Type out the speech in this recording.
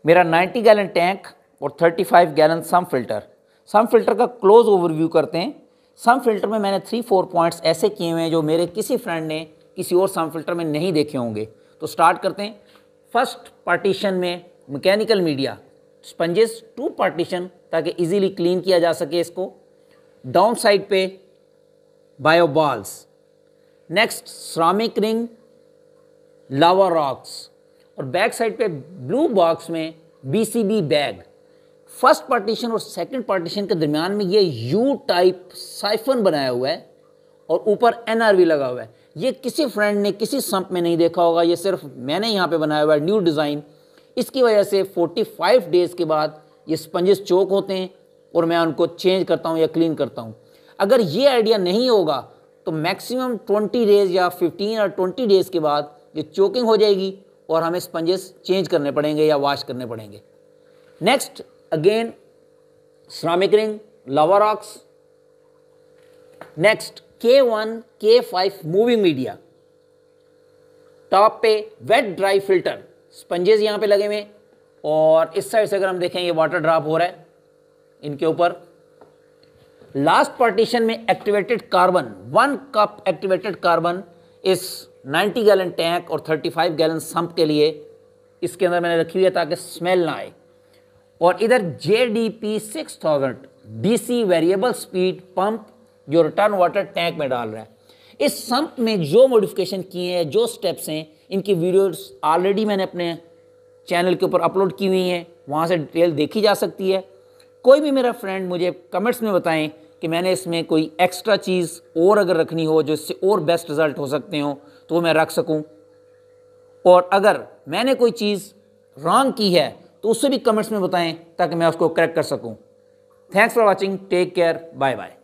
मेरा 90 gallon tank और 35 gallon सम filter. सम filter का क्लोज ओवरव्यू करते हैं। सम फिल्टर में मैंने 3-4 पॉइंट्स ऐसे किए हुए हैं जो मेरे किसी फ्रेंड ने किसी और सम फिल्टर में नहीं देखे होंगे। तो स्टार्ट करते हैं। फर्स्ट पार्टीशन में मैकेनिकल मीडिया स्पंजेस 2 पार्टीशन ताकि इजीली क्लीन किया जा सके इसको। डाउन साइड पे bio balls, next ceramic ring, lava rocks और बैक साइड पे ब्लू बॉक्स में बीसीबी बैग। फर्स्ट पार्टीशन और सेकंड पार्टीशन के दरमियान में ये यू टाइप साइफन बनाया हुआ है और ऊपर एनआरवी लगा हुआ है। ये किसी फ्रेंड ने किसी संप में नहीं देखा होगा, ये सिर्फ मैंने यहाँ पे बनाया हुआ है, न्यू डिज़ाइन। इसकी वजह से 45 डेज़ के बाद ये स्पंजेस चोक होते हैं और मैं उनको चेंज करता हूँ या क्लीन करता हूँ। अगर ये आइडिया नहीं होगा तो मैक्सिमम 20 डेज़ या 15 और 20 डेज़ के बाद ये चोकिंग हो जाएगी और हमें स्पंजेस चेंज करने पड़ेंगे या वॉश करने पड़ेंगे। Next again ceramic ring, lava rocks. Next K1 K5 moving media. Top पे वेट ड्राई फिल्टर, स्पंजेस यहाँ पे लगे हुए और इस साइड से अगर हम देखें ये वाटर ड्रॉप हो रहा है इनके ऊपर। लास्ट पार्टीशन में activated carbon, 1 cup activated carbon इस 90 गैलन टैंक और 35 गैलन सम्प के लिए इसके अंदर मैंने रखी हुई है ताकि स्मेल ना आए। और इधर JDP 6000 DC variable speed pump जो रिटर्न वाटर टैंक में डाल रहा है। इस सम्प में जो मॉडिफिकेशन किए हैं, जो स्टेप्स हैं, इनकी वीडियोस ऑलरेडी मैंने अपने चैनल के ऊपर अपलोड की हुई हैं, वहाँ से डिटेल देखी जा सकती है। कोई भी मेरा फ्रेंड मुझे कमेंट्स में बताएं कि मैंने इसमें कोई एक्स्ट्रा चीज़ और अगर रखनी हो जो इससे और बेस्ट रिज़ल्ट हो सकते हो तो वो मैं रख सकूं। और अगर मैंने कोई चीज़ रॉन्ग की है तो उससे भी कमेंट्स में बताएं ताकि मैं उसको करेक्ट कर सकूं। Thanks for watching, take care, bye bye.